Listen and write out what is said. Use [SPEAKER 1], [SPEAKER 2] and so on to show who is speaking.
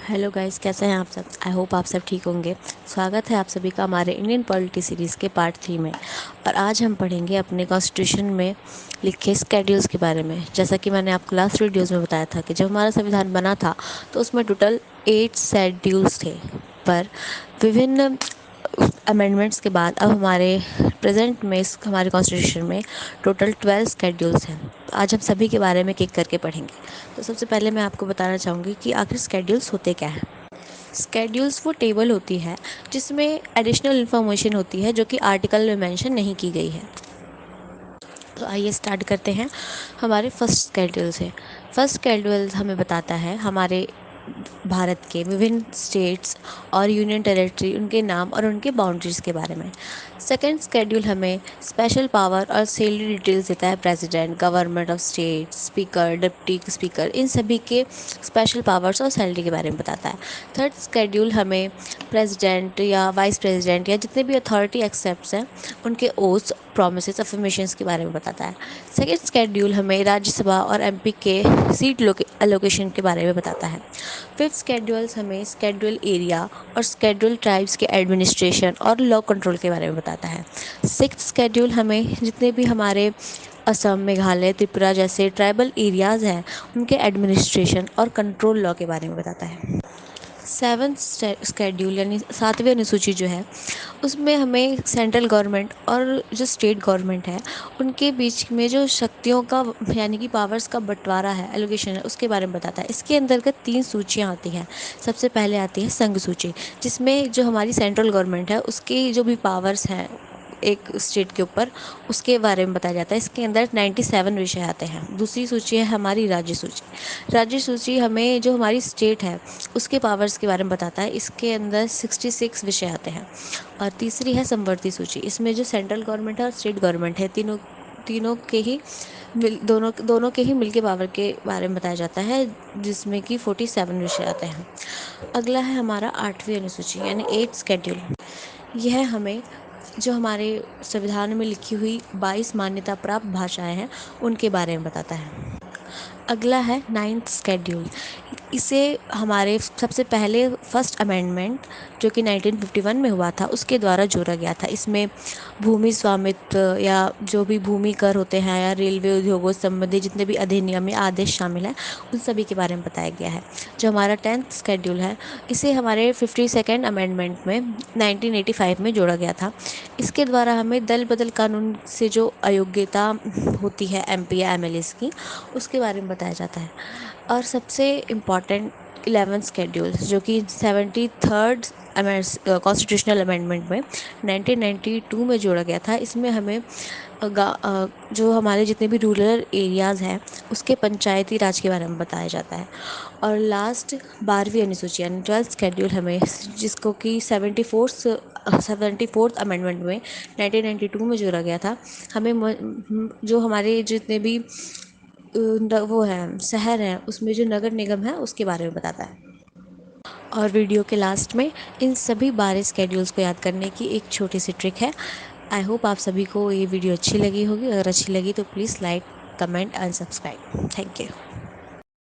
[SPEAKER 1] Hello guys, कैसे हैं आप सब। आई होप आप सब ठीक होंगे। स्वागत है आप सभी का हमारे इंडियन पॉलिटी सीरीज़ के पार्ट 3 में। और आज हम पढ़ेंगे अपने कॉन्स्टिट्यूशन में लिखे स्केड्यूल्स के बारे में। जैसा कि मैंने आपको लास्ट वीडियोज़ में बताया था कि जब हमारा संविधान बना था तो उसमें टोटल 8 शेड्यूल्स थे, पर विभिन्न अमेंडमेंट्स के बाद अब हमारे प्रेजेंट में हमारे कॉन्स्टिट्यूशन में टोटल 12 स्केड्यूल्स हैं। तो आज हम सभी के बारे में एक एक करके पढ़ेंगे। तो सबसे पहले मैं आपको बताना चाहूँगी कि आखिर स्केड्यूल्स होते क्या हैं। स्केड्यूल्स वो टेबल होती है जिसमें एडिशनल इन्फॉर्मेशन होती है जो कि आर्टिकल में मेंशन नहीं की गई है। तो आइए स्टार्ट करते हैं हमारे फर्स्ट स्केड्यूल से। फर्स्ट स्केड्यूल हमें बताता है हमारे भारत के विभिन्न स्टेट्स और यूनियन टेरिटरी, उनके नाम और उनके बाउंड्रीज़ के बारे में। सेकंड स्केड्यूल हमें स्पेशल पावर और सैलरी डिटेल्स देता है। President, government of state, speaker, deputy speaker, इन सभी के स्पेशल पावर्स और सैलरी के बारे में बताता है। थर्ड स्केड्यूल हमें प्रेसिडेंट या वाइस प्रेसिडेंट या जितने भी अथॉरिटी एक्सेप्ट्स हैं उनके ओथ्स, प्रोमिसेस, अफर्मेशंस के बारे में बताता है। सेकेंड स्केड्यूल हमें राज्यसभा और एमपी के सीट एलोकेशन के बारे में बताता है। फिफ्थ स्केड्यूल्स हमें स्केड्यूल एरिया और स्केड्यूल ट्राइब्स के एडमिनिस्ट्रेशन और लॉ कंट्रोल के बारे में बताता है। सिक्स्थ स्केड्यूल हमें जितने भी हमारे असम, मेघालय, त्रिपुरा जैसे ट्राइबल एरियाज़ हैं उनके एडमिनिस्ट्रेशन और कंट्रोल लॉ के बारे में बताता है। सेवन्थ स्केड्यूल यानी सातवीं अनुसूची जो है उसमें हमें सेंट्रल गवर्नमेंट और जो स्टेट गवर्नमेंट है उनके बीच में जो शक्तियों का यानी कि पावर्स का बंटवारा है, एलोकेशन है, उसके बारे में बताता है। इसके अंतर्गत 3 सूचियाँ आती हैं। सबसे पहले आती है संघ सूची, जिसमें जो हमारी सेंट्रल गवर्नमेंट है उसकी जो भी पावर्स हैं एक स्टेट के ऊपर, उसके बारे में बताया जाता है। इसके अंदर 97 विषय आते हैं। दूसरी सूची है हमारी राज्य सूची। राज्य सूची हमें जो हमारी स्टेट है उसके पावर्स के बारे में बताता है। इसके अंदर 66 विषय आते हैं। और तीसरी है समवर्ती सूची। इसमें जो सेंट्रल गवर्नमेंट है और स्टेट गवर्नमेंट है, तीनों के ही दोनों के ही मिलके पावर के बारे में बताया जाता है, जिसमें कि 47 विषय आते हैं। अगला है हमारा 8वीं अनुसूची यानी 8th स्केड्यूल। यह हमें जो हमारे संविधान में लिखी हुई 22 मान्यता प्राप्त भाषाएं हैं उनके बारे में बताता है। अगला है 9th स्केड्यूल। इसे हमारे सबसे पहले फर्स्ट अमेंडमेंट जो कि 1951 में हुआ था उसके द्वारा जोड़ा गया था। इसमें भूमि स्वामित्व या जो भी भूमि कर होते हैं या रेलवे उद्योगों से संबंधित जितने भी अधिनियम या आदेश शामिल हैं उन सभी के बारे में बताया गया है। जो हमारा 10th स्केड्यूल है इसे हमारे 52nd अमेंडमेंट में 1985 में जोड़ा गया था। इसके द्वारा हमें दल बदल कानून से जो अयोग्यता होती है एमपी या एमएलएस की, उसके बारे में बताया जाता है। और सबसे इम्पॉर्टेंट 11th स्केड्यूल जो कि 73rd कॉन्स्टिट्यूशनल अमेंडमेंट में 1992 में जोड़ा गया था। इसमें हमें जो हमारे जितने भी रूरल एरियाज़ हैं उसके पंचायती राज के बारे में बताया जाता है। और लास्ट 12वीं अनुसूची यानी 12th स्केड्यूल हमें, जिसको कि 74th अमेंडमेंट में 1992 में जोड़ा गया था, हमें जो हमारे जितने भी वो हैं शहर हैं उसमें जो नगर निगम है उसके बारे में बताता है। और वीडियो के लास्ट में इन सभी 12 स्केड्यूल्स को याद करने की एक छोटी सी ट्रिक है। आई होप आप सभी को ये वीडियो अच्छी लगी होगी। अगर अच्छी लगी तो please like, comment and subscribe. Thank you.